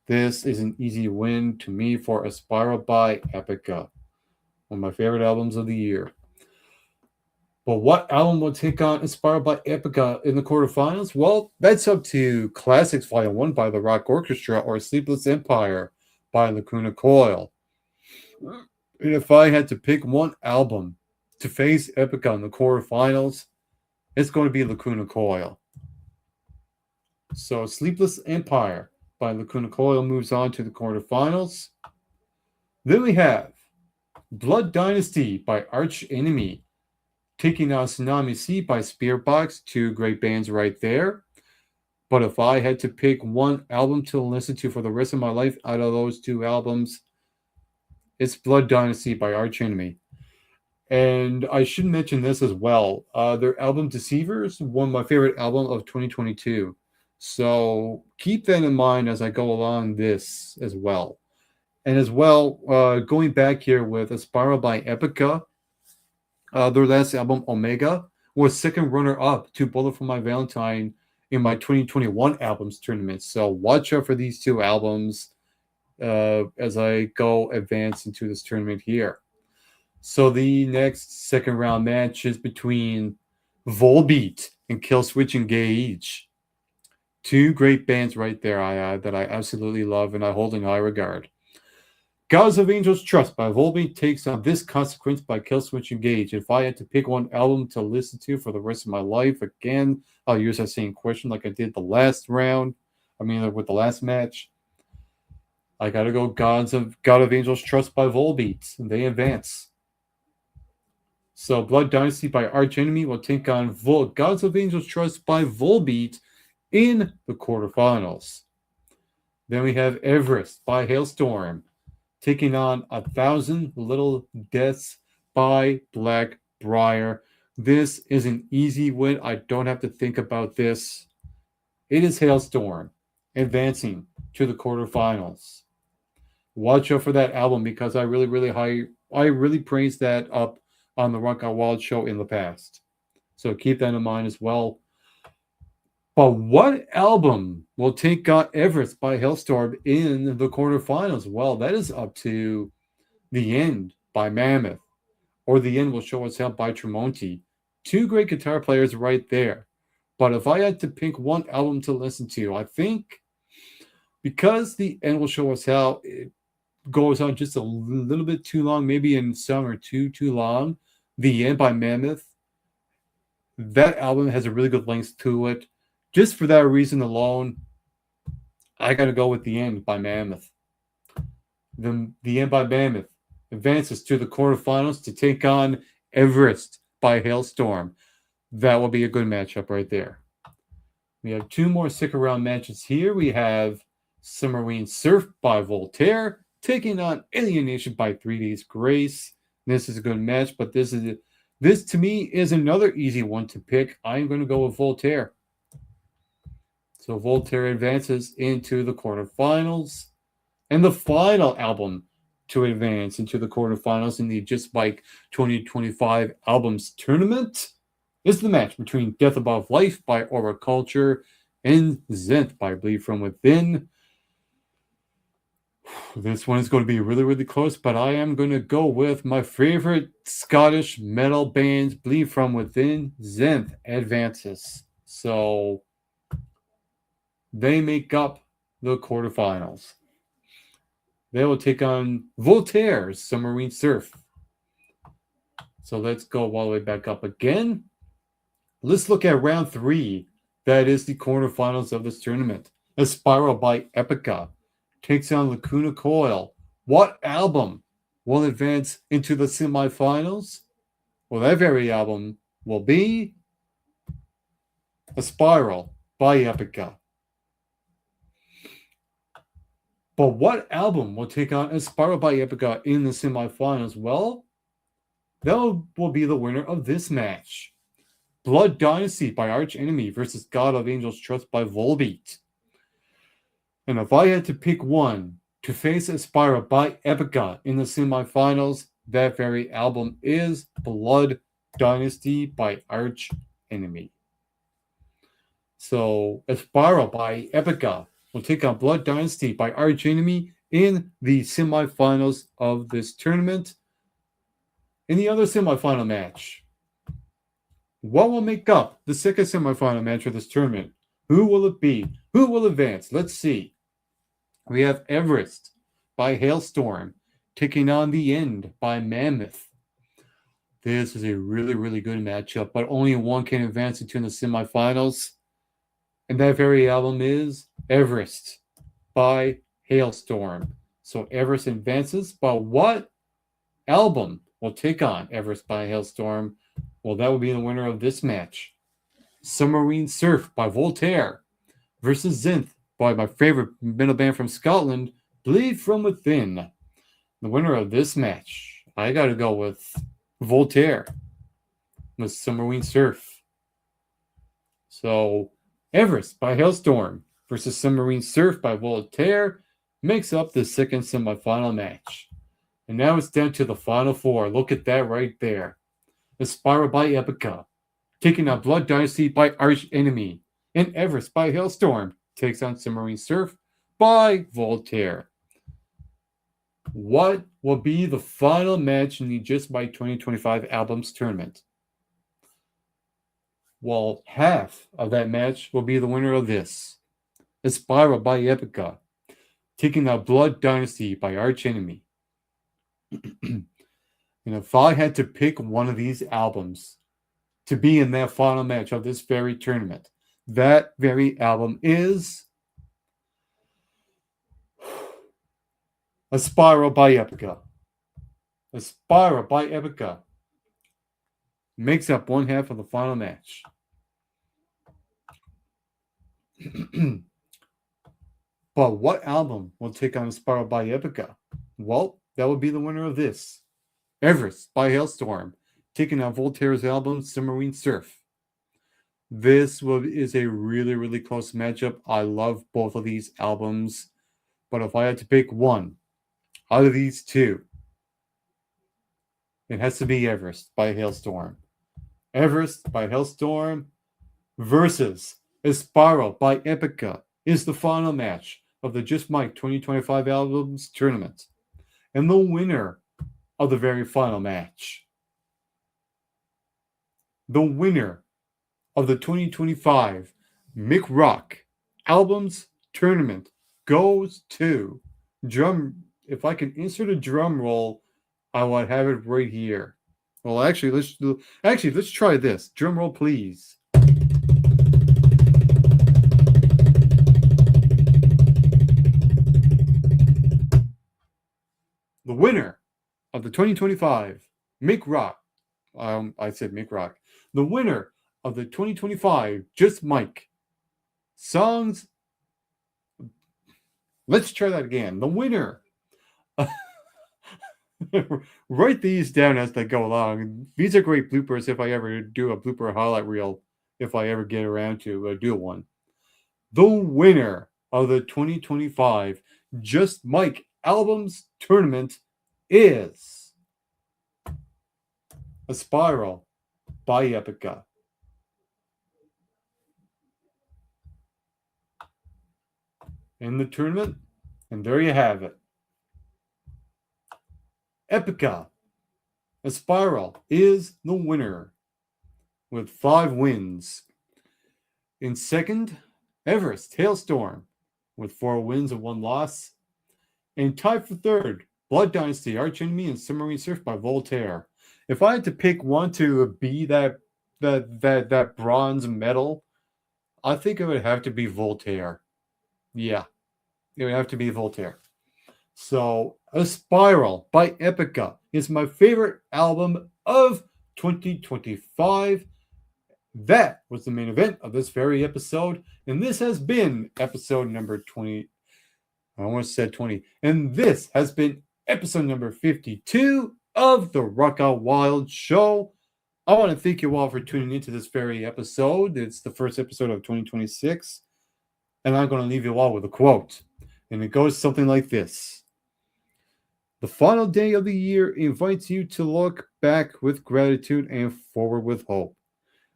this is an easy win to me for A Spiral by Epica, one of my favorite albums of the year. But what album will take on A Spiral by Epica in the quarterfinals? Well, that's up to Classics Volume 1 by the Rock Orchestra or Sleepless Empire by Lacuna Coil. And if I had to pick one album to face Epica in the quarterfinals, it's going to be Lacuna Coil. So Sleepless Empire by Lacuna Coil moves on to the quarterfinals. Then we have Blood Dynasty by Arch Enemy taking on Tsunami Sea by Spearbox, two great bands right there. But if I had to pick one album to listen to for the rest of my life out of those two albums, it's Blood Dynasty by Arch Enemy. And I should mention this as well. Their album Deceivers, one of my favorite album of 2022. So keep that in mind as I go along this as well. And as well, going back here with A Spiral by Epica, their last album, Omega, was second runner-up to Bullet for My Valentine in my 2021 albums tournament. So watch out for these two albums as I go advance into this tournament here. So the next second round match is between Volbeat and Killswitch Engage. Two great bands right there that I absolutely love and I hold in high regard. Gods of Angels Trust by Volbeat takes on This Consequence by Killswitch Engage. If I had to pick one album to listen to for the rest of my life, again, I'll use that same question like I did the last round. With the last match. I gotta go God of Angels Trust by Volbeat. And they advance. So Blood Dynasty by Arch Enemy will take on Gods of Angels Trust by Volbeat in the quarterfinals. Then we have Everest by Hailstorm taking on 1,000 Little Deaths by Blackbriar. This is an easy win. I don't have to think about this. It is Hailstorm advancing to the quarterfinals. Watch out for that album because I really praised that up on the Rock Out Wild show in the past. So keep that in mind as well. But what album will take on Everest by Hailstorm in the quarterfinals? Well, that is up to The End by Mammoth or The End Will Show Us How by Tremonti. Two great guitar players right there. But if I had to pick one album to listen to, I think because The End Will Show Us How it goes on just a little bit too long, maybe in some or too long, The End by Mammoth, that album has a really good length to it. Just for that reason alone, I got to go with The End by Mammoth. The End by Mammoth advances to the quarterfinals to take on Everest by Hailstorm. That will be a good matchup right there. We have two more second-round matches here. We have Submarine Surf by Voltaire taking on Alienation by 3 Days Grace. This is a good match, but this to me is another easy one to pick. I'm going to go with Voltaire. So Voltaire advances into the quarterfinals. And the final album to advance into the quarterfinals in the Just Bike 2025 Albums Tournament is the match between Death Above Life by Aura Culture and Zenth by Bleed From Within. This one is going to be really, really close, but I am going to go with my favorite Scottish metal band, Bleed From Within. Zenth advances. So they make up the quarterfinals. They will take on Voltaire's Submarine Surf. So let's go all the way back up again. Let's look at round 3. That is the quarterfinals of this tournament. A Spiral by Epica takes on Lacuna Coil. What album will advance into the semifinals? Well, that very album will be A Spiral by Epica. But what album will take on A Spiral by Epica in the semifinals? Well, that will be the winner of this match. Blood Dynasty by Arch Enemy versus God of Angels Trust by Volbeat. And if I had to pick one to face Aspira by Epica in the semifinals, that very album is Blood Dynasty by Arch Enemy. So Aspira by Epica will take on Blood Dynasty by Arch Enemy in the semifinals of this tournament. In the other semifinal match, what will make up the second semifinal match of this tournament? Who will it be? Who will advance? Let's see. We have Everest by Hailstorm taking on The End by Mammoth. This is a really, really good matchup, but only one can advance into the semifinals. And that very album is Everest by Hailstorm. So Everest advances, but what album will take on Everest by Hailstorm? Well, that will be the winner of this match. Submarine Surf by Voltaire versus Zinth by my favorite metal band from Scotland, Bleed From Within. The winner of this match, I got to go with Voltaire with Submarine Surf. So Everest by Hailstorm versus Submarine Surf by Voltaire makes up the second semifinal match. And now it's down to the final four. Look at that right there. Aspira by Epica, taking on Blood Dynasty by Arch Enemy, and Everest by Hailstorm takes on Submarine Surf by Voltaire. What will be the final match in the Just Mike 2025 Albums Tournament? Well, half of that match will be the winner of this. Aspira by Epica, taking on Blood Dynasty by Arch Enemy. And if I had to pick one of these albums to be in that final match of this very tournament, that very album is Aspira by Epica. Aspira by Epica makes up one half of the final match. But what album will take on Aspira by Epica? Well, that would be the winner of this. Everest by Hailstorm, taking on Voltaire's album Submarine Surf. This is a really, really close matchup. I love both of these albums. But if I had to pick one out of these two, it has to be Everest by Hailstorm. Everest by Hailstorm versus Aspira by Epica is the final match of the Just Mike 2025 Albums Tournament. And the winner of the very final match, the winner of the 2025 Mick Rock Albums Tournament goes to if I can insert a drum roll, I would have it right here. Well, actually, let's try this. Drum roll, please. The winner of the 2025 Mick Rock, I said Mick Rock. The winner of the 2025 Just Mike Songs. Let's try that again. The winner. Write these down as they go along. These are great bloopers if I ever do a blooper highlight reel, if I ever get around to do one. The winner of the 2025 Just Mike Albums Tournament is Aspira by Epica. In the tournament, and there you have it. Epica, Aspira is the winner with 5 wins. In second, Everest Hailstorm with 4 wins and 1 loss. And tied for third, Blood Dynasty, Arch Enemy, and Submarine Surf by Voltaire. If I had to pick one to be that bronze medal, I think it would have to be Voltaire. Yeah, it would have to be Voltaire. So, Aspira by Epica is my favorite album of 2025. That was the main event of this very episode. And this has been episode number 20. I almost said 20. And this has been episode number 52 of the Rock Out Wild Show. I want to thank you all for tuning into this very episode. It's the first episode of 2026. And I'm going to leave you all with a quote. And it goes something like this: the final day of the year invites you to look back with gratitude and forward with hope.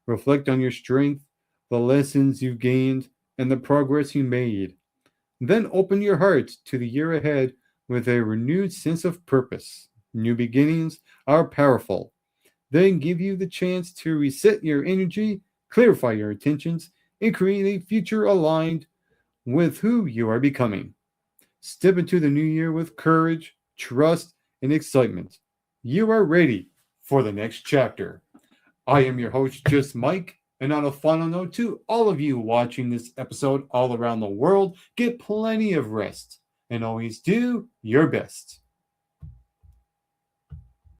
Reflect on your strength, the lessons you gained, and the progress you made. Then open your heart to the year ahead with a renewed sense of purpose. New beginnings are powerful. They give you the chance to reset your energy, clarify your intentions, and create a future aligned with who you are becoming. Step into the new year with courage, trust, and excitement. You are ready for the next chapter. I am your host, Just Mike. And on a final note, to all of you watching this episode all around the world, get plenty of rest and always do your best.